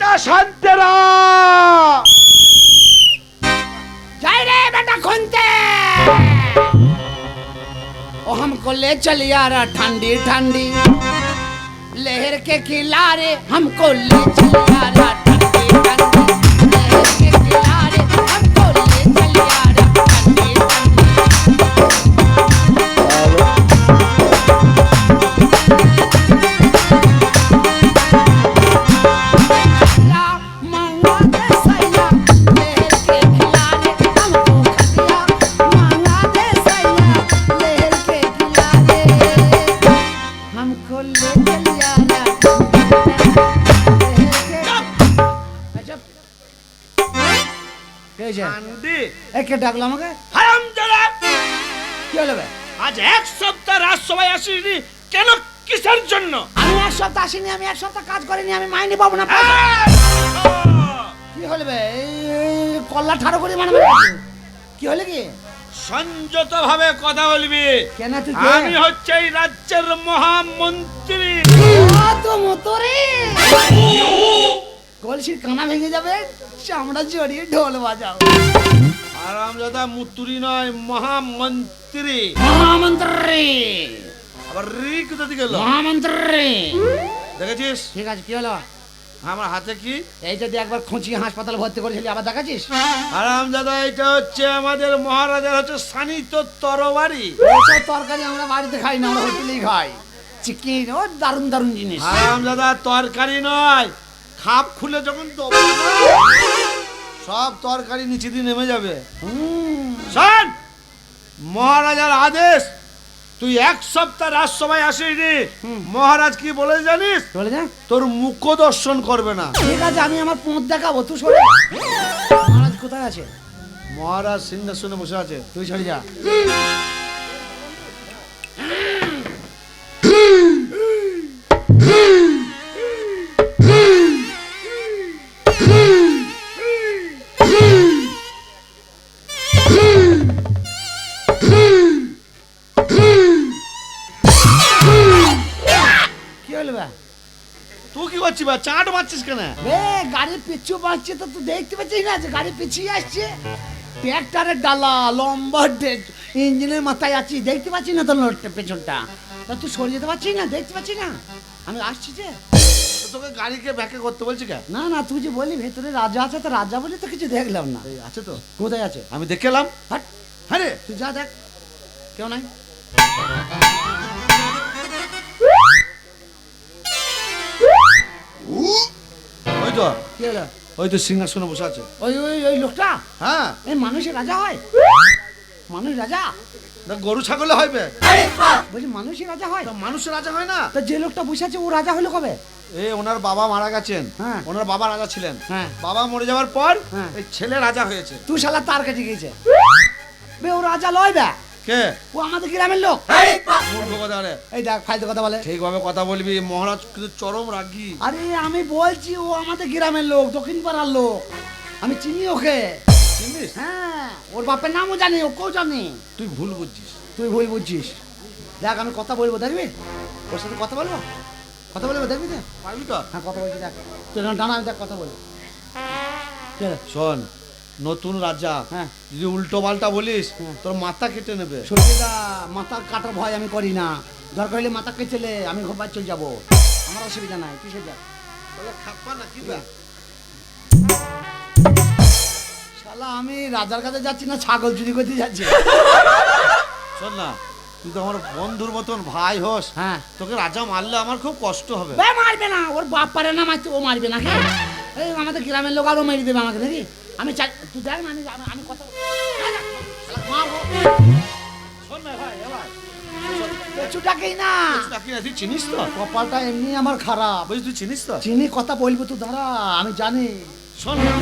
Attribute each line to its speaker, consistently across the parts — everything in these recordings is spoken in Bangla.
Speaker 1: बेटा शांत रहो।
Speaker 2: जाए रे बेटा खुनते ओ हमको ले चल यार ठंडी ठंडी लहर के किनारे हमको ले चल यार ठंडी ठंडी लहर के किनारे हमको ले चल यार ठंडी কে ডাকলো আমাকে?
Speaker 1: হারামজাদা!
Speaker 2: কি হলো বে?
Speaker 1: আজ এক সপ্তাহ রাজসভায় আসিনি কেন, কিসের জন্য?
Speaker 2: আমি এক সপ্তাহ আসিনি, আমি এক সপ্তাহ কাজ করিনি, আমি মাইনে পাবো না। কি হলো বে? এই কল্লা ঠাড়ো করে মানে কি হলো কি?
Speaker 1: সংযত ভাবে কথা বলবি।
Speaker 2: কেন তুই?
Speaker 1: আমি হচ্ছে এই রাজ্যের মহামন্ত্রী।
Speaker 2: তো মতরে কলসির কানা ভেঙে যাবে, চামড়া জড়িয়ে ঢোল বাজাও।
Speaker 1: হারামজাদা মুতুরি নয়, মহামন্ত্রী।
Speaker 2: মহামন্ত্রী।
Speaker 1: আবার রি কোথা থেকে এলো?
Speaker 2: মহামন্ত্রী।
Speaker 1: দেখেছিস?
Speaker 2: ঠিক আছে, কি হলো?
Speaker 1: আমার হাতে কি?
Speaker 2: এই যদি একবার খুঁচি হাসপাতালে ভর্তি করেছিলি, আবার দেখাচ্ছিস?
Speaker 1: হারামজাদা, এটা হচ্ছে আমাদের মহারাজার হচ্ছে সানিত তরবারি।
Speaker 2: ওসব তরকারি আমরা বাড়িতে খাই না, আমরা হোটেলেই খাই। চিকেন ও দারুণ দারুণ জিনিস।
Speaker 1: হারামজাদা তরকারি নয়, খাপ খুলে যখন দেবো না, সব তরকারি নিচে দিয়ে নেমে যাবে। শোন, মহারাজার আদেশ, তুই এক সপ্তাহ রাজসভায় আসিনি। মহারাজ কি বলে জানিস?
Speaker 2: বলে যা,
Speaker 1: তোর মুখ দর্শন করবে না।
Speaker 2: ঠিক আছে, আমি আমার পোঁত দেখাবো, তুই সরে যা। মহারাজ কোথায় আছে?
Speaker 1: মহারাজ সিংহাসনে বসে আছে,
Speaker 2: তুই সরে যা।
Speaker 1: তুই কি করছিস? চাট মারছিস কেন?
Speaker 2: গাড়ির পিছু পাচ্ছে তো তুই দেখতে পাচ্ছিস না যে গাড়ি পিছিয়ে আসছে? ট্র্যাক্টরের ডালা লম্বা ইঞ্জিনের মাথায় আছি, দেখতে পাচ্ছি না তোর পেছনটা? তা তুই সরে যেতে পারছিস না, দেখতে পাচ্ছিস না আমি আসছি যে?
Speaker 1: তোকে গাড়িকে ব্যাকে করতে বলছি কেন?
Speaker 2: না না, তুই যে বলি ভেতরে রাজা আছে, তো রাজা বলে তো কিছু দেখলাম না।
Speaker 1: আছে তো?
Speaker 2: কোথায় আছে?
Speaker 1: আমি দেখে এলাম।
Speaker 2: হাট,
Speaker 1: হ্যাঁ রে,
Speaker 2: তুই যা দেখ, কেউ নাই।
Speaker 1: ওই তো,
Speaker 2: কি হলো?
Speaker 1: ওই তো সিংহাসনে বসে আছে।
Speaker 2: ওই ওই ওই লোকটা?
Speaker 1: হ্যাঁ।
Speaker 2: এই মানুষের রাজা হয়? মানুষ রাজা?
Speaker 1: না, গরু ছাগলে হইবে।
Speaker 2: বলছি মানুষের রাজা হয়?
Speaker 1: মানুষের রাজা হয় না।
Speaker 2: তা যে লোকটা বসে আছে ও রাজা হলো কবে?
Speaker 1: ওনার বাবা মারা গেছেন।
Speaker 2: হ্যাঁ।
Speaker 1: ওনার বাবা রাজা ছিলেন।
Speaker 2: হ্যাঁ।
Speaker 1: বাবা মরে যাওয়ার পর
Speaker 2: হ্যাঁ।
Speaker 1: এই ছেলে রাজা হয়েছে।
Speaker 2: তুই শালা তার কাছে গিয়েছে বে, ও রাজা লয় বে,
Speaker 1: কে?
Speaker 2: ও আমাদের গ্রামের লোক।
Speaker 1: মূর্খ কথা রে।
Speaker 2: এই দেখ ফালতু কথা বলে।
Speaker 1: ঠিকভাবে কথা বলবি, মহারাজ কিন্তু চরম রাগী।
Speaker 2: আরে আমি বলছি ও আমাদের গ্রামের লোক, দক্ষিণ পাড়ার লোক, আমি চিনি ওকে।
Speaker 1: চিনিস?
Speaker 2: হ্যাঁ, ওর বাপের নামও জানি, ওকেও জানি।
Speaker 1: তুই ভুল বুঝছিস।
Speaker 2: তুই ভুল বুঝছিস। দেখ আমি কথা বলবো, দেখবি? ওর সাথে কথা বলবো, কথা বলবো, দেখবি তো?
Speaker 1: পারবি তো?
Speaker 2: হ্যাঁ কথা বলছি, দেখ তুই ডানা, আমি দেখ কথা বলবো।
Speaker 1: শোন, নতুন রাজা,
Speaker 2: হ্যাঁ।
Speaker 1: যদি উল্টো পাল্টা বলিস
Speaker 2: হ্যাঁ।
Speaker 1: তোর মাথা কেটে নেবে।
Speaker 2: সত্যিটা মাথা কাটার ভয় আমি করি না, দরকার হলে মাথা কেটেলে আমি ঘোবার চলে যাবো, আমার অসুবিধা নাই, তুই সে যা।
Speaker 1: খাপ্পা না কি বা?
Speaker 2: শালা আমি রাজার কাছে যাচ্ছি না, ছাগল চুরি করতে যাচ্ছি।
Speaker 1: শোন না, তুই তো আমার বন্ধুর মতন ভাই হোস।
Speaker 2: হ্যাঁ।
Speaker 1: তোকে রাজা মারলে আমার খুব কষ্ট হবে।
Speaker 2: বে মারবে না, ওর বাপ পারে না মারতে, ও মারবে না। এই আমাদের গ্রামের লোক আরো মেরে দেবে আমাকে, দেখি আমি চাই, তুই দেখ না, আমি কথা
Speaker 1: শোন না ভাই, এবার
Speaker 2: কিছুটাকেই না,
Speaker 1: তুই চিনিস তো?
Speaker 2: কপালটা এমনি আমার খারাপ,
Speaker 1: বলছি তুই চিনিস তো?
Speaker 2: চিনি, কথা বলবো তুই দাঁড়া, আমি জানি।
Speaker 1: শোন না,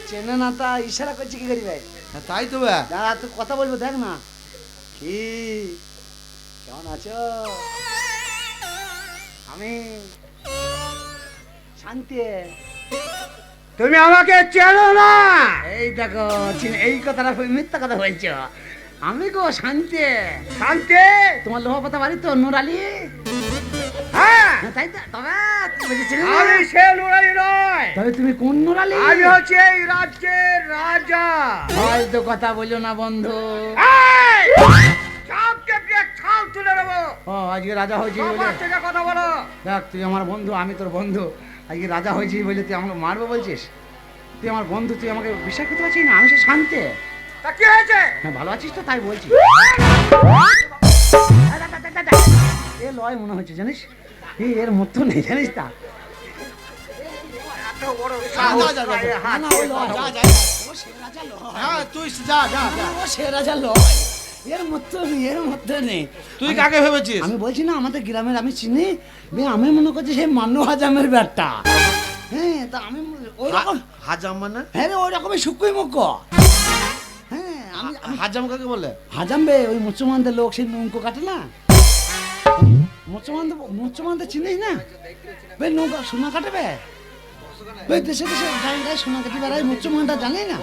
Speaker 2: চেনে না তা ইশারা করছি কি করি ভাই?
Speaker 1: তাই তো ভাই।
Speaker 2: দাঁড়া তুই কথা বলবো, দেখ না। কি কেমন আছো? আমি শান্তি।
Speaker 3: তুমি আমাকে চেনো না?
Speaker 2: এই দেখো এই কথাটা মিথ্যা কথা বলছো। আমি গো শান্তি।
Speaker 3: শান্তি?
Speaker 2: তোমার লোহাপাতা বাড়ি তো নুরালি?
Speaker 3: হ্যাঁ,
Speaker 2: তাই তো। তবে তুমি কি চিনি না?
Speaker 3: আমি সে নুরালি নয়।
Speaker 2: তবে তুমি কোন নুরালি?
Speaker 3: আমি হচ্ছে এই রাজ্যের রাজা।
Speaker 2: হয়তো কথা বললো না বন্ধু।
Speaker 3: এই! চাপকে দিয়ে ছাল তুলে দেবো।
Speaker 2: ও আজকে রাজা হয়েছি বলে?
Speaker 3: সবার থেকে কথা বলো।
Speaker 2: দেখ তুই আমার বন্ধু, আমি তোর বন্ধু। আজকে রাজা হয়েছি বলে তুই আমাকে মারবো বলছিস? তুই আমার বন্ধু, তুই আমাকে বিশ্বাস করতে পারছিস না? আমি সে শান্তি।
Speaker 3: তা কি হয়েছে?
Speaker 2: হ্যাঁ, ভালো আছিস তো তাই বলছি। এ লয় মনে হচ্ছে জানিস, এর মতো নেই জানিস তা।
Speaker 3: এত বড়
Speaker 1: যা,
Speaker 3: সাহস
Speaker 1: যা, যা,
Speaker 3: নাই,
Speaker 1: যা।
Speaker 3: হাত
Speaker 2: না,
Speaker 3: দিয়ে
Speaker 2: ওই লয়,
Speaker 3: কথা
Speaker 2: যা,
Speaker 3: বলো।
Speaker 2: যা। ও সে রাজা লয়।
Speaker 1: হ্যাঁ তুই যা যা যা।
Speaker 2: ও সে রাজা লয়। এর মতো নেই, এর মতো নেই।
Speaker 1: তুই কাকে ভেবেছিস?
Speaker 2: আমি বলছি না আমাদের গ্রামের আমি চিনি। আমি মনে করছি সেই মান্নু হাজামের ব্যাটটা। হ্যাঁ, তা আমি ওই রকম।
Speaker 1: হাজাম মানে?
Speaker 2: হ্যাঁ রে, ওই রকমই শুকুই মুখ। হ্যাঁ, আমি
Speaker 1: হাজাম কাকে বলে?
Speaker 2: হাজাম বে, ওই মুসলমানদের লোক সেই নৌকো কাটে না? মুসলমানদের চিনিস না? বে নৌকা সোনা কাটবে। বে দেশে দেশে গায়ে গায়ে সোনা কাটি বেড়াই, মুসলমানটা জানে না?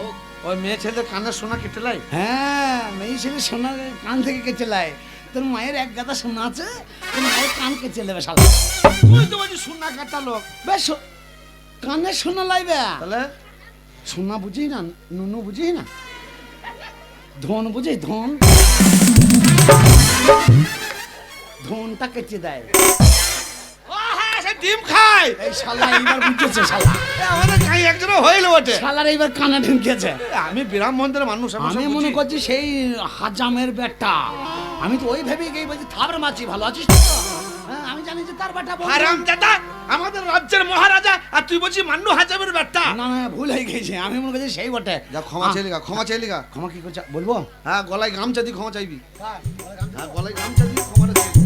Speaker 1: ওই মেয়ে ছেলেদের কানের সোনা কেটে লাই?
Speaker 2: হ্যাঁ, মেয়ে ছেলে সোনার কান থেকে কেচে লাই। তোর মায়ের এক গাদা সোনা আছে, তোর মায়ের কান কেচে নেবে শালা।
Speaker 1: তুই তো বলছিস সোনা কাটা লোক।
Speaker 2: বেশ কানের সোনা লাইবে।
Speaker 1: তাহলে
Speaker 2: সোনা বুঝি না, নুনু বুঝি না, ধন বুঝি, ধন ধনটা কেচে দেয়।
Speaker 1: ও হ্যাঁ, সে ডিম খায়।
Speaker 2: এই শালা এইবার বুঝেছে শালা।
Speaker 1: আমাদের গাঁয়ে একজনও হইলো বটে।
Speaker 2: শালার এইবার কানে ঢুকেছে।
Speaker 1: আমি ব্রাহ্মণদের মানুষ,
Speaker 2: আমি মনে করছি সেই হাজামের বেটা। আমি তো ওই ভেবে গিয়ে বলছি থাবড় মাছি, ভালো আছিস তো? হ্যাঁ, আমি জানি যে তার বেটা।
Speaker 1: হারাম দাদা, আমাদের রাজ্যের মহারাজা, আর তুই বলছিস মান্নু হাজামের ব্যাটটা।
Speaker 2: না না, ভুল হয়ে গেছে। আমি মনে করছি সেই বটে।
Speaker 1: যা ক্ষমা চাইলি গা, ক্ষমা চাইলি গা।
Speaker 2: ক্ষমা কি করছে বলবো?
Speaker 1: হ্যাঁ, গলায় গামছা দিয়ে ক্ষমা চাইবি। হ্যাঁ, গলায় গামছা দিয়ে ক্ষমাটা চাইবি।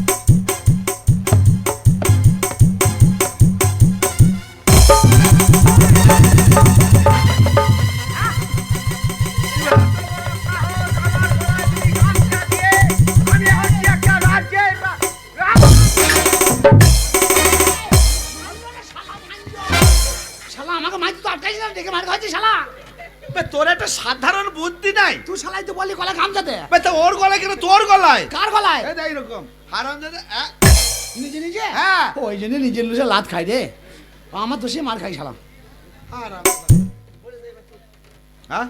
Speaker 3: আমি হচ্ছে একটা রাজ্যের
Speaker 2: শালা আমাকে মাইতে তো আটকাইছিস না, ডেকে মার খাচ্ছিস শালা।
Speaker 1: বে, তোর একটা সাধারণ বুদ্ধি নাই?
Speaker 2: তুই শালাই তো বললি গলা গামছাতে।
Speaker 1: বে, তা ওর গলায় কেন তোর গলায়?
Speaker 2: কার গলায়?
Speaker 1: এই দেখ এরকম হারাম দাদা।
Speaker 2: নিজে নিজে?
Speaker 1: হ্যাঁ।
Speaker 2: ওই জন্য নিজে নিজে লাত খাই রে। আমার দোষে মার খাই শালা।
Speaker 1: হারাম হ্যাঁ,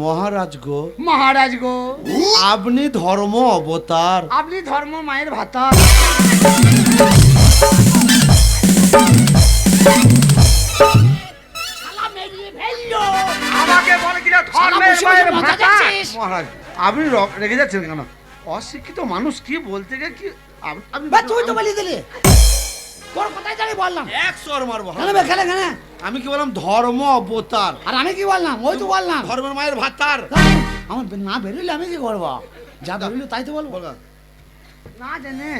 Speaker 1: মহারাজ গো,
Speaker 2: মহারাজ গো,
Speaker 1: আপনি ধর্ম অবতার।
Speaker 2: আপনি ধর্ম মায়ের ভাতা। শালা মেরিয়ে ফেললো।
Speaker 3: আমাকে বলে কিনা
Speaker 2: শালা
Speaker 3: ধর্মের
Speaker 2: বসে
Speaker 3: মায়ের
Speaker 2: বসে মজা
Speaker 3: ভাতা।
Speaker 2: দেখছিস?
Speaker 1: মহারাজ, আপনি রেগে যাচ্ছেন কেন? অশিক্ষিত মানুষ কি বলতে গিয়ে কি আপনি
Speaker 2: বে তুই তো বলি দিলি। তোর কথাই জানি বললাম।
Speaker 1: এক সর মারবো।
Speaker 2: কেন বে খেলে কেন?
Speaker 1: আমি কি বললাম? ধর্ম অবতার।
Speaker 2: আর আমি কি বললাম? ওই তো বললাম।
Speaker 1: ধর্মের মায়ের ভাতার।
Speaker 2: আমার না বেরোলে আমি কি করবো? যা বেরোলে তাই তো বলবো।
Speaker 1: বলগা।
Speaker 2: না জেনে,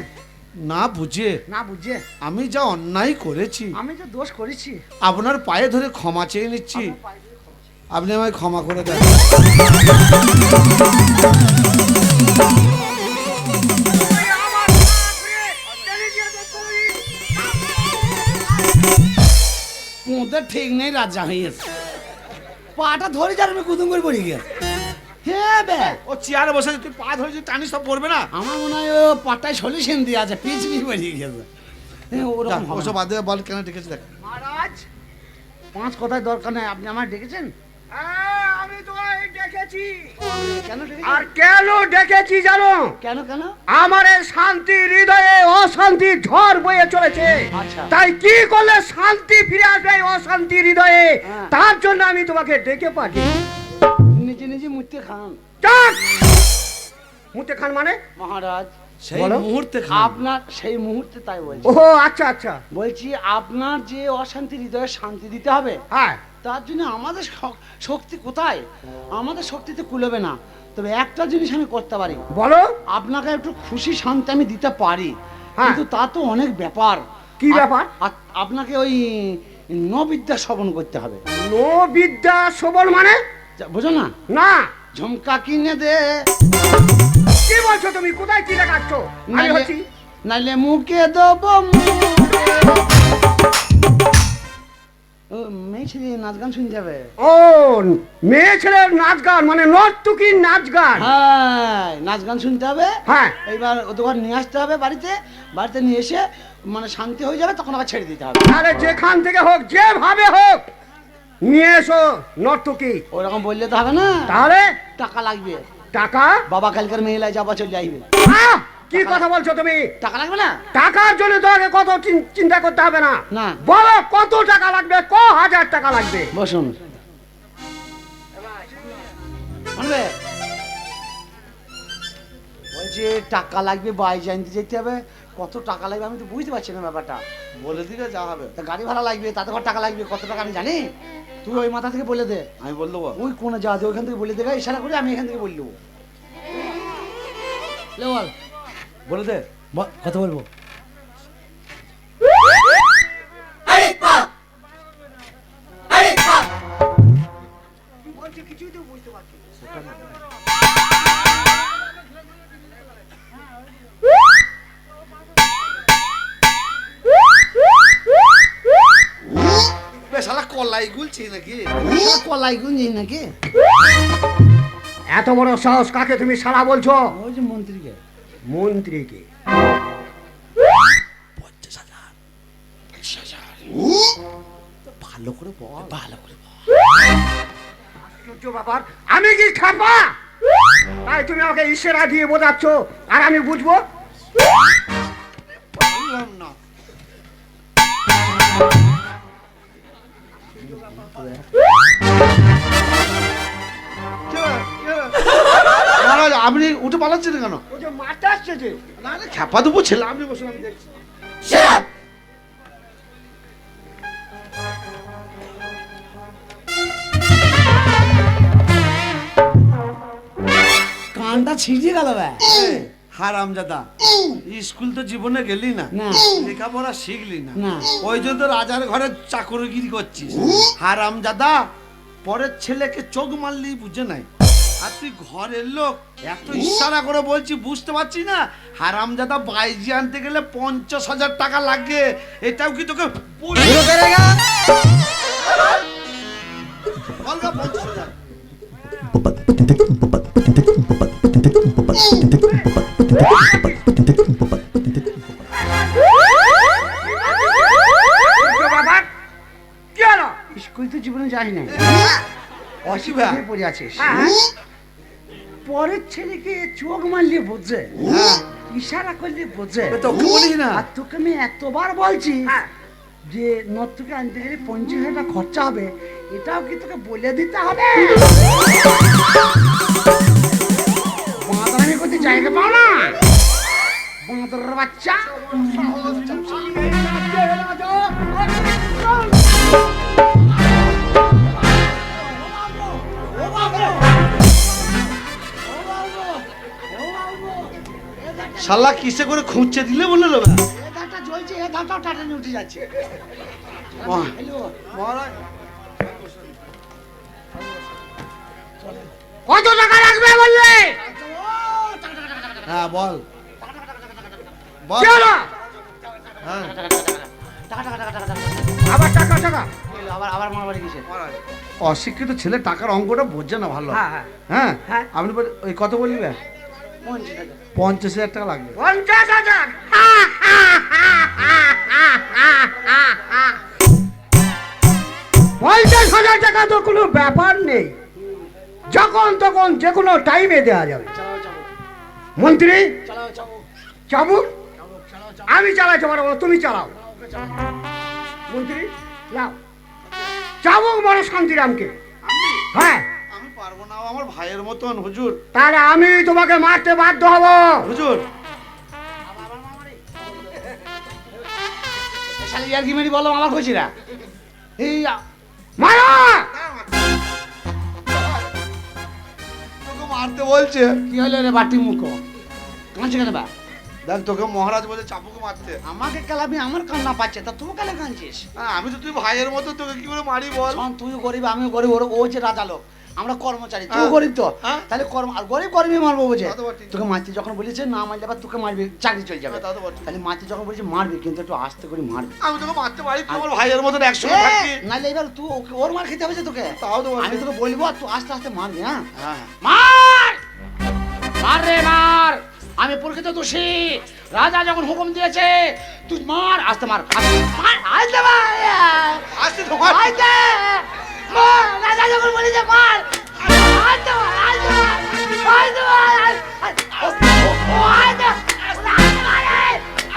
Speaker 1: না বুঝে
Speaker 2: না বুঝে
Speaker 1: আমি যা অন্যায় করেছি,
Speaker 2: আমি যে দোষ করেছি,
Speaker 1: আপনার পায়ে ধরে ক্ষমা চেয়ে নিচ্ছি। আপনি আমায় ক্ষমা করে দেন।
Speaker 3: তুই আমার হাতে টেনে দিয়েছো তুই।
Speaker 2: ওদের ঠিক নেই, রাজা হয়েছে। পাটা ধরে যার আমি কুদুম করে পড়ে গিয়ে। হ্যাঁ বে,
Speaker 1: ও চেয়ারে বসে আছে, তুই পা ধরে যদি টানিস সব পড়বে না।
Speaker 2: আমার মনে হয় ও পাটায় সলিউশন দিয়ে আছে, পিছনি বেরিয়ে গেছে। হ্যাঁ,
Speaker 1: যা,
Speaker 2: ওরকম হবে
Speaker 1: ওসব
Speaker 2: না।
Speaker 1: বাদে বল কেন ডেকেছি দেখ।
Speaker 2: মহারাজ, 5 কথায় দরকার নেই, আপনি আমার ডেকেছেন?
Speaker 3: হ্যাঁ, আমি তোমায় ডেকেছি।
Speaker 2: কেন ডেকেছেন?
Speaker 3: আর কেন ডেকেছি জানো?
Speaker 2: কেন কেন?
Speaker 3: আমার এই শান্তি হৃদয়ে অশান্তি ঝড় বয়ে চলেছে।
Speaker 2: আচ্ছা।
Speaker 3: তাই কি করলে শান্তি ফিরে আসবে এই অশান্তি হৃদয়ে,
Speaker 2: হ্যাঁ।
Speaker 3: তার জন্য আমি তোমাকে ডেকে পাঠিয়েছি।
Speaker 2: নিজে নিজে মুতে খান।
Speaker 3: চাক! মুতে খান মানে?
Speaker 2: মহারাজ,
Speaker 1: সেই
Speaker 3: বলো।
Speaker 1: মুহূর্তে
Speaker 2: আপনার সেই মুহূর্তে তাই বলছি।
Speaker 3: ও আচ্ছা আচ্ছা।
Speaker 2: বলছি আপনার যে অশান্তি হৃদয়ে শান্তি দিতে হবে,
Speaker 3: হ্যাঁ,
Speaker 2: তার জন্য আমাদের শক্তি কোথায়? আমাদের শক্তিতে কুলোবে না। তবে একটা জিনিস আমি করতে পারি,
Speaker 3: বলো।
Speaker 2: আপনাকে একটু খুশি শান্তি আমি দিতে পারি।
Speaker 3: হ্যাঁ।
Speaker 2: কিন্তু তা তো অনেক ব্যাপার।
Speaker 3: কি ব্যাপার?
Speaker 2: আপনাকে ওই নবিদ্যা শ্রবণ করতে হবে।
Speaker 3: নো বিদ্যা সবল মানে?
Speaker 2: বুঝো না?
Speaker 3: না।
Speaker 2: ঝুমকা কিনে দে,
Speaker 3: কি বলছো তুমি? কোথায় কি দেখাচ্ছ? আমি
Speaker 2: নাইলে
Speaker 3: হচ্ছি
Speaker 2: নাইলে মুখে দেবো ও মেয়ে ছেলে নাচ গান শুনতে যাবে।
Speaker 3: ও মেয়ে ছেলের নাচ গান মানে নর্তকীর নাচ গান।
Speaker 2: হ্যাঁ নাচ গান শুনতে হবে।
Speaker 3: হ্যাঁ
Speaker 2: এইবার ওদের ঘর নিয়ে আসতে হবে বাড়িতে, বাড়িতে নিয়ে এসে মানে শান্তি হয়ে যাবে তখন আবার ছেড়ে দিতে হবে।
Speaker 3: তাহলে যেখান থেকে হোক যেভাবে হোক নিয়ে এসো নর্তকী।
Speaker 2: ওরকম বললে তো হবে না,
Speaker 3: তাহলে
Speaker 2: টাকা লাগবে।
Speaker 3: টাকা?
Speaker 2: বাবা কালকের মেয়েলাই যাবা চলে যাইবে।
Speaker 3: আহ! কি কথা বলছো তুমি?
Speaker 2: টাকা লাগবে না?
Speaker 3: টাকার জন্য তোমাকে কত চিন্তা করতে হবে না।
Speaker 2: না।
Speaker 3: বলো কত টাকা লাগবে, ক হাজার টাকা লাগবে।
Speaker 2: বসুন। শুনবে বলছে টাকা লাগবে, বাইরে আনতে যেতে হবে। কত টাকা লাগবে আমি তো বুঝতে পারছি না ব্যাপারটা।
Speaker 1: বলে দিলে যা হবে।
Speaker 2: তা গাড়ি ভাড়া লাগবে, তাতে ঘর টাকা লাগবে, কত টাকা আমি জানি। তুই ওই মাথা থেকে বলে দে,
Speaker 1: আমি বল দেবো।
Speaker 2: ওই কোনে যাওয়া ওইখান থেকে বলে দেবে, ইশারা করে আমি এখান থেকে বলে দেবো। লে বল,
Speaker 1: বলে দে।
Speaker 2: কত বলবো?
Speaker 1: শালা কলাই গুলছি নাকি?
Speaker 2: কলাই গুঞ্জি নাকি?
Speaker 3: এত বড় সাহস, কাকে তুমি শালা বলছো?
Speaker 2: ওই যে মন্ত্রীকে।
Speaker 3: মন্ত্রীকে?
Speaker 1: 50,000 ভালো করে বল, ভালো করে বল।
Speaker 3: আশ্চর্য ব্যাপার, আমি কি খাপা? তাই তুমি আমাকে ইশারা দিয়ে বোঝাচ্ছ আর আমি বুঝবো?
Speaker 1: বললাম না। মহারাজ আপনি উঠে পালাচ্ছেন কেন?
Speaker 3: ও যে মারতে আসছে যে।
Speaker 1: না না খেপা দেবো ছেলে, আপনি বসুন আমি দেখছি।
Speaker 2: কানটা ছিঁড়ে গেল ভাই।
Speaker 1: হারামজাদা, স্কুল তো জীবনে গেলি না,
Speaker 2: না।
Speaker 1: লেখাপড়া শিখলি না,
Speaker 2: না।
Speaker 1: ওই জন্য তো রাজার ঘরে চাকরগিরি করছিস। হারামজাদা, পরের ছেলেকে চোখ মারলি বুঝে নাই, আর তুই ঘরের লোক এত ইশারা করে বলছি বুঝতে পারছি না? হারামজাদা, বাইজি আনতে গেলে 50,000 টাকা লাগে, এটাও কি তোকে বলগা 50,000?
Speaker 3: ব্যাপার কি হলো?
Speaker 2: স্কুল তো জীবনে যাই না,
Speaker 1: অসুবিধা
Speaker 2: অসুবিধায় পড়ে আছিস।
Speaker 3: হ্যাঁ।
Speaker 2: পরের ছেলেকে চোখ মারলে বোঝে,
Speaker 1: হ্যাঁ,
Speaker 2: ইশারা করলে বোঝে।
Speaker 1: তোকে বলিস না।
Speaker 2: আর তোকে আমি এতবার বলছি
Speaker 3: হ্যাঁ।
Speaker 2: যে নর্তকে আনতে গেলে 50,000 টাকা খরচা হবে, এটাও কি তোকে বলে দিতে হবে? বাঁদরামি করতে জায়গা পাও না, বাঁদরের বাচ্চা।
Speaker 1: শালা কিসে করে খুঁজছে দিলে বলে দেবে?
Speaker 2: এ ধারটা জ্বলছে, এ ধারটাও টাটানি উঠে যাচ্ছে। হ্যালো,
Speaker 1: মহারাজ
Speaker 3: কত টাকা লাগবে বললে?
Speaker 1: হ্যাঁ বল বল।
Speaker 3: কি হলো?
Speaker 1: হ্যাঁ
Speaker 2: টাকা টাকা টাকা টাকা টাকা।
Speaker 3: আবার টাকা টাকা?
Speaker 2: এলো, আবার আবার মারামারি কিসের?
Speaker 1: অশিক্ষিত ছেলে টাকার অঙ্কটা বোঝে না ভালো।
Speaker 3: হ্যাঁ, হ্যাঁ।
Speaker 1: হ্যাঁ
Speaker 3: হ্যাঁ।
Speaker 1: আপনি ওই কত বলবে? 50,000 টাকা লাগবে।
Speaker 3: 50,000? 50,000 টাকা তো কোনো ব্যাপার নেই, যখন তখন যে কোনো টাইমে দেওয়া যাবে।
Speaker 2: চালাও চালাও
Speaker 3: মন্ত্রী
Speaker 2: চালাও চালাও
Speaker 3: চাবুক
Speaker 2: চালাও চালাও।
Speaker 3: আমি চালাতে পারবো না, তুমি চালাও। মন্ত্রী লাও চাবুক বড় শান্তিরামকে। হ্যাঁ,
Speaker 1: আমি পারবো না, ও আমার ভাইয়ের মতন। হুজুর
Speaker 3: তাহলে আমি তোমাকে মারতে বাধ্য হব।
Speaker 1: হুজুর
Speaker 2: শালি আর কি মেরি বলো আমার খুশিরা। এই
Speaker 3: মারা!
Speaker 1: তোকে মারতে বলছে।
Speaker 2: কি হলো রে বাটি মুখ কাঁদছে কেন বা?
Speaker 1: দেখ তোকে মহারাজ বলে চাপুকে মারতে।
Speaker 2: আমাকে কালাবি, আমার কান্না পাচ্ছে, তা তুই কালে কাঁদছিস?
Speaker 1: হ্যাঁ, আমি তো তুই ভাইয়ের মতো, তোকে কি করে মারি বল?
Speaker 2: শোন, তুই গরিব আমিও গরিব, ও হচ্ছে রাজা লোক, আমরা কর্মচারী তুই
Speaker 1: হ্যাঁ।
Speaker 2: গরিব তো
Speaker 1: হ্যাঁ।
Speaker 2: তাহলে কর্ম আর গরিব কর্মী মারবো বুঝে
Speaker 1: তা তো বটে।
Speaker 2: তোকে মারতে যখন বলেছে না মারলে আবার তোকে মারবে চাকরি চলে যাবে
Speaker 1: হ্যাঁ, তা তো বটে।
Speaker 2: তাহলে মারতে যখন বলেছে মারবে কিন্তু একটু আস্তে করে মারবে
Speaker 1: আমি তোকে মারতে পারি তুই আমার ভাইয়ের মতন একসঙ্গে থাকি
Speaker 2: নাহলে এবার তুই ওর মার খেতে হবে যে তোকে
Speaker 1: তাও তো বটে।
Speaker 2: আমি তোকে বলবো আর তুই আস্তে আস্তে মারবি হ্যাঁ
Speaker 1: হ্যাঁ
Speaker 2: মার মার রে মার আমি প্রকৃত দোষী রাজা যখন হুকুম দিয়েছে তুই মার আস্তে মার মার আস্তে মার
Speaker 1: আসতে তোমার
Speaker 2: আস্তে মার রাজা যখন বলেছে মার আস্তে মার আস্তে মার আস্তে মার ও আস্তে মার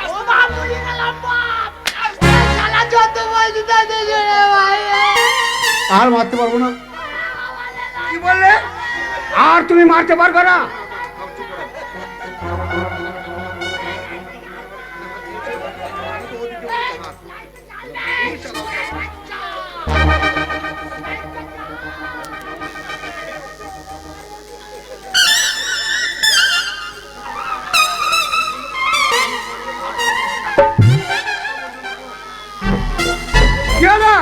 Speaker 2: ও বাপ বলি গেলাম বাপ শালা যত বলছি তাই দেখে রে ভাই
Speaker 3: আর মারতে পারবো না কি বললে আর তুমি মারতে পারবে না কি হলো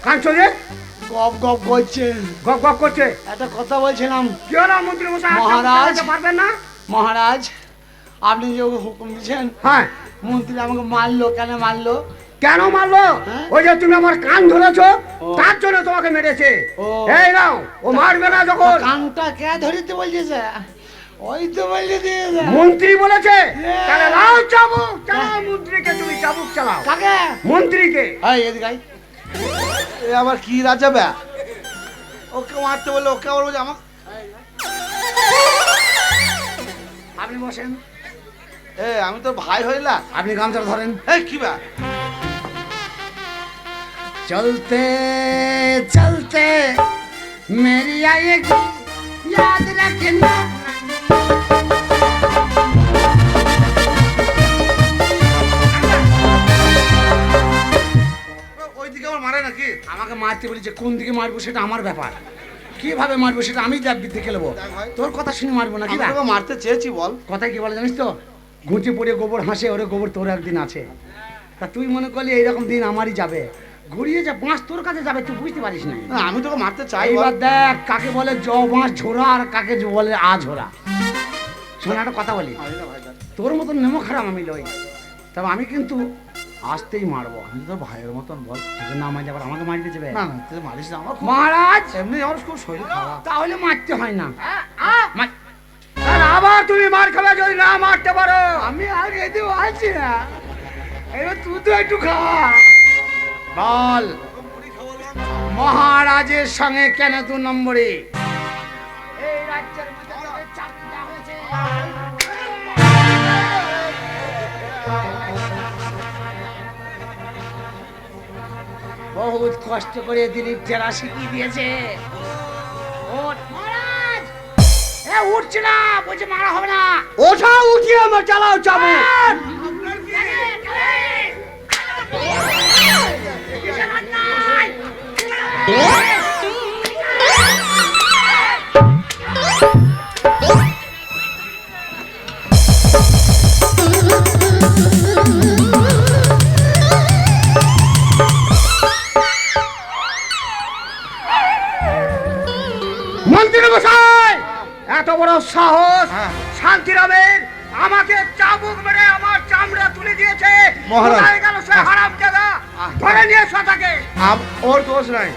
Speaker 3: কাঁদছো যে
Speaker 2: গপ গপ করছে
Speaker 3: গপ গপ করছে
Speaker 2: একটা কথা বলছিলাম
Speaker 3: কি হলো মন্ত্রী মশাই
Speaker 2: মহারাজ।
Speaker 3: পারবেন না
Speaker 2: মহারাজ আপনি যে ওকে হুকুম দিয়েছেন
Speaker 3: হ্যাঁ
Speaker 2: মন্ত্রী আমাকে মারলো কেন মারলো
Speaker 3: কেন মারলো
Speaker 2: হ্যাঁ?
Speaker 3: ওই যে তুমি আমার কান ধরেছো
Speaker 2: ও।
Speaker 3: তার জন্য তোমাকে মেরেছে
Speaker 2: ও।
Speaker 3: এই নাও ও মারবে না যখন
Speaker 2: কানটা কে ধরিতে বলছে ওই তো বলছে দিয়েছে
Speaker 3: মন্ত্রী বলেছে
Speaker 2: হ্যাঁ।
Speaker 3: তাহলে লাও চাবুক চালাও মন্ত্রীকে তুমি চাবুক চালাও
Speaker 2: কাকে
Speaker 3: মন্ত্রীকে
Speaker 2: এই এদিকে আয়।
Speaker 1: এ আবার কি রাজা ব্যা ওকে মারতে বললে ওকে আবার বলছে আমার
Speaker 2: আপনি বসেন
Speaker 1: এ আমি তোর ভাই হইলা
Speaker 2: আপনি গামছাটা ধরেন
Speaker 1: এই কি ব্যা
Speaker 2: चलते चलते मेरी आएगी याद रखना
Speaker 1: ওইদিকে আমার মারে নাকি
Speaker 2: আমাকে মারতে বলেছে কোন দিকে মারবো সেটা আমার ব্যাপার কিভাবে মারবো সেটা আমি দেখে নেবো
Speaker 1: দেখ ভাই।
Speaker 2: তোর কথা শুনে মারবো না
Speaker 1: আমি
Speaker 2: কি
Speaker 1: তোকে মারতে চেয়েছি বল
Speaker 2: কথা কি বলে জানিস তো ঘুঁটে পড়ে গোবর হাসে ওরে গোবর তোর একদিন আছে তা তুই মনে করলি এইরকম দিন আমারই যাবে ঘুরিয়ে যা বাঁশ তোর কাছে যাবে তুই বুঝতে পারিস না
Speaker 1: না, আমি তোকে মারতে চাই
Speaker 2: এইবার
Speaker 1: বল।
Speaker 2: দেখ কাকে বলে জ বাঁশ ঝোরা আর কাকে বলে আ ঝোরা শোন একটা কথা বলি
Speaker 1: মারি না ভাই, দেখ।
Speaker 2: তোর মতন নেমো খারাপ আমি লই তবে আমি কিন্তু আসতেই মারবো
Speaker 1: আমি তোর ভাইয়ের মতন বল
Speaker 2: তোকে না মারলে আবার আমাকে মারতে যাবে
Speaker 1: না না তুই মারিস না আমার খুব
Speaker 2: মহারাজ
Speaker 1: এমনি আমার খুব শরীর খারাপ
Speaker 2: তাহলে মারতে হয় না মার-
Speaker 3: আর আবার তুমি মার খাবে যদি না মারতে পারো
Speaker 2: আমি আর খেতে পারছি না এবার তুই তো একটু খাওয়া বল মহারাজের সঙ্গে কেন 2 নম্বরে এই রাজ্যের মধ্যে তোকে চাকরিটা হয়েছে বহুত কষ্ট করে দিলীপ জেলা শিখিয়ে দিয়েছে ওঠ মহারাজ এ উঠছে না বলছে মারা হবে না
Speaker 3: ওঠা উঠিয়ে আমার চালাও চাবুক মন্ত্রী মশাই এত বড় সাহস
Speaker 1: হ্যাঁ।
Speaker 3: শান্তিরামের আমাকে চাবুক মেরে আমার চামড়া তুলে দিয়েছে
Speaker 1: মহারাজ।
Speaker 3: কোথায় গেল সে হারাম জায়গা ধরে নিয়ে এসো তাকে
Speaker 1: ওর দোষ নাই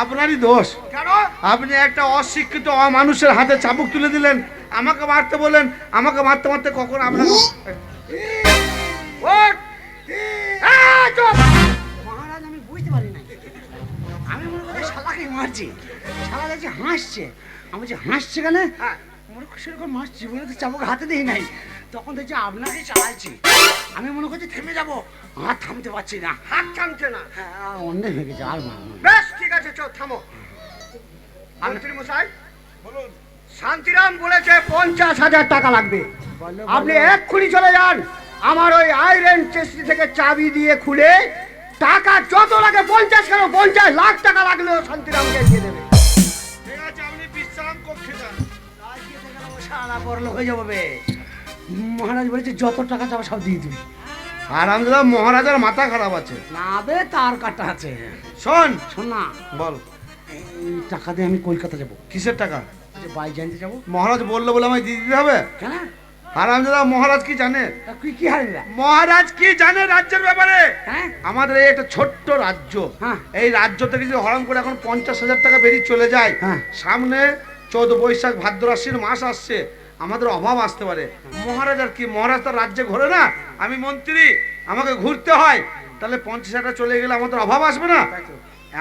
Speaker 1: আপনারই দোষ
Speaker 3: কেন
Speaker 1: আপনি একটা অশিক্ষিত অমানুষের হাতে চাবুক তুলে দিলেন আমাকে মারতে বললেন আমাকে মারতে মারতে কখন আপনাকে
Speaker 3: ওঠ! চুপ!
Speaker 2: মহারাজ আমি বুঝতে পারি না আমি মনে করি শালাকে মারছি শালা দেখছি হাসছে আমি বলছি হাসছে কেন
Speaker 3: হ্যাঁ।
Speaker 2: মনে করি সেরকম মাছ জীবনে তো চাবুক হাতে দিই নাই তখন দেখছি আপনাকে চালাইছি আমি মনে করছি থেমে যাবো হাত থামতে পারছি না
Speaker 3: হাত থামছে না
Speaker 2: হ্যাঁ, অন্য হয়ে গেছে আর মারবো না।
Speaker 3: বেশ ঠিক আছে চল থামো মন্ত্রী মশাই
Speaker 1: বলুন
Speaker 3: শান্তিরাম বলেছে 50,000 টাকা লাগবে
Speaker 2: বলো,
Speaker 3: আপনি
Speaker 2: বলো।
Speaker 3: এক্ষুনি চলে যান আমার ওই আয়রন চেষ্টি থেকে চাবি দিয়ে খুলে টাকা যত লাগে 50 কেন 50 লাখ টাকা লাগলেও শান্তিরামকে দিয়ে দেবে
Speaker 1: ঠিক আছে আপনি বিশ্রাম কক্ষে যান
Speaker 2: সারা বড় হয়ে যাবো বে মহারাজ বলেছে যত টাকা চাও সব দিয়ে দিবি
Speaker 1: আর আমাদের মহারাজার মাথা খারাপ আছে
Speaker 2: না বে তার কাটা আছে
Speaker 1: শোন
Speaker 2: শোন না
Speaker 1: বল
Speaker 2: এই টাকা দিয়ে আমি কলকাতা যাবো,
Speaker 1: কিসের টাকা?
Speaker 2: যে বাই জানতে যাবো।
Speaker 1: মহারাজ বললো বলে আমায় দিয়ে দিতে হবে?
Speaker 2: কেন?
Speaker 1: হারামজাদা, মহারাজ কি জানে?
Speaker 2: তুই কি হারবি?
Speaker 1: মহারাজ কি জানে রাজ্যের ব্যাপারে?
Speaker 2: হ্যাঁ
Speaker 1: আমাদের এই একটা ছোট্ট রাজ্য,
Speaker 2: হ্যাঁ।
Speaker 1: এই রাজ্য থেকে যদি হরাম করে এখন 50,000 টাকা বেরিয়ে চলে যায়,
Speaker 2: হ্যাঁ।
Speaker 1: সামনে 14 বৈশাখ ভাদ্র আশ্বিন মাস আসছে, আমাদের অভাব আসতে পারে। মহারাজ আর কি, মহারাজ তার রাজ্যে ঘোরে না, আমি মন্ত্রী, আমাকে ঘুরতে হয়, তাহলে 50,000 টাকা চলে গেলে আমাদের অভাব আসবে না?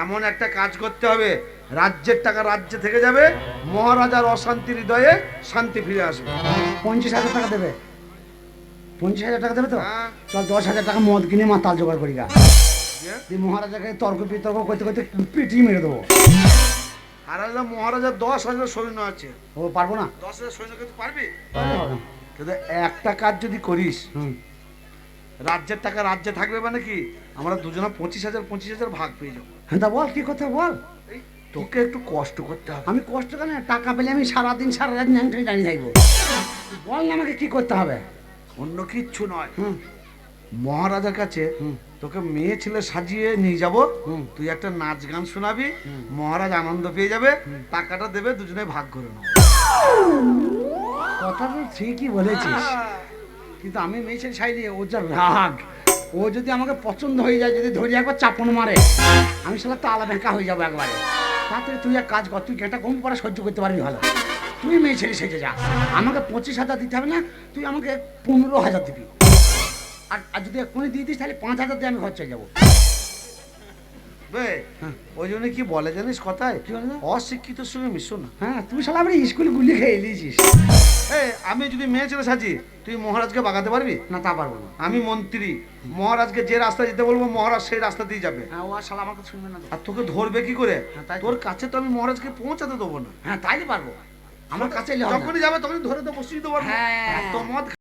Speaker 1: এমন একটা কাজ করতে হবে, রাজ্যের টাকা রাজ্যে থেকে যাবে, মহারাজার অশান্তির হৃদয়ে শান্তি ফিরে আসবে।
Speaker 2: 50,000 টাকা দেবে? 50,000 টাকা দেবে তো?
Speaker 1: হ্যাঁ।
Speaker 2: চল 10,000 টাকা মদ কিনে মাতাল জোগাড় করি গা।
Speaker 1: দিয়ে?
Speaker 2: তুই মহারাজাকে তর্ক বিতর্ক করতে করতে পিটি মেরে দেবো।
Speaker 1: হারামজাদা, মহারাজার 10,000 সৈন্য আছে।
Speaker 2: ও পারবো না?
Speaker 1: 10,000 সৈন্য কিন্তু পারবি?
Speaker 2: পারলে হবে না।
Speaker 1: কিন্তু একটা কাজ যদি করিস,
Speaker 2: হুম।
Speaker 1: রাজ্যের টাকা রাজ্যে থাকবে মানে কি, আমরা দুজনে 25,000 ভাগ পেয়ে যাবো।
Speaker 2: হ্যাঁ তা বল কি কথা বল।
Speaker 1: এই, তোকে একটু কষ্ট করতে হবে।
Speaker 2: আমি কষ্ট কেন, টাকা পেলে আমি সারাদিন সারা রাত ন্যাংটাই দাঁড়িয়ে থাকবো। তুই বল না আমাকে কি করতে হবে।
Speaker 1: অন্য কিচ্ছু নয়,
Speaker 2: হুম
Speaker 1: মহারাজার কাছে
Speaker 2: হুম।
Speaker 1: তোকে মেয়ে ছেলে সাজিয়ে নিয়ে যাব,
Speaker 2: হুম।
Speaker 1: তুই একটা নাচ গান শোনাবি, মহারাজ আনন্দ পেয়ে যাবে, টাকাটা দেবে, দুজনে ভাগ করে নেবো।
Speaker 2: কথা তো ঠিকই বলেছিস, কিন্তু আমি মেয়ে ছেলে সাইডে ও যা রাগ, ও যদি আমাকে পছন্দ হয়ে যায়, যদি ধরি একবার চাপন মারে, আমি শালা তো আলাদা ভেঁকা হয়ে যাবো একবারে। তাতে তুই এক কাজ কর, তুই একটা কম পড়া সহ্য করতে পারবি ভালো, তুই মেয়ে ছেলে সেজে যা, আমাকে 25,000 দিতে হবে না, তুই আমাকে 15,000 দিবি। আর যদি এক্ষুনি দিয়ে দিস তাহলে 5,000 দিয়ে আমি ঘর চলে যাবো।
Speaker 1: বে,
Speaker 2: হ্যাঁ।
Speaker 1: ওই জন্য কি বলে জানিস কথায়,
Speaker 2: কি বলে?
Speaker 1: অশিক্ষিতর সঙ্গে মিশো না।
Speaker 2: হ্যাঁ তুই শালা আবার স্কুল গুলি খেয়ে এলিয়েছিস।
Speaker 1: আমি যদি মেয়ে ছেলে সাজি, তুই মহারাজকে বাগাতে পারবি?
Speaker 2: না তা পারবো না।
Speaker 1: আমি মন্ত্রী, মহারাজকে যে রাস্তা যেতে বলবো মহারাজ সেই রাস্তা দিয়ে যাবে।
Speaker 2: হ্যাঁ ও আর শালা আমার কথা শুনবে না তো।
Speaker 1: আর তোকে ধরবে কি করে?
Speaker 2: হ্যাঁ, তাই তো।
Speaker 1: তোর কাছে তো আমি মহারাজকে পৌঁছাতে দেবো না।
Speaker 2: হ্যাঁ তাইলে পারবো, আমার কাছে এলে হবে না।
Speaker 1: যখনই যাবে তখনই ধরে তো বসিয়ে দেবো।
Speaker 2: হ্যাঁ।
Speaker 1: এত মদ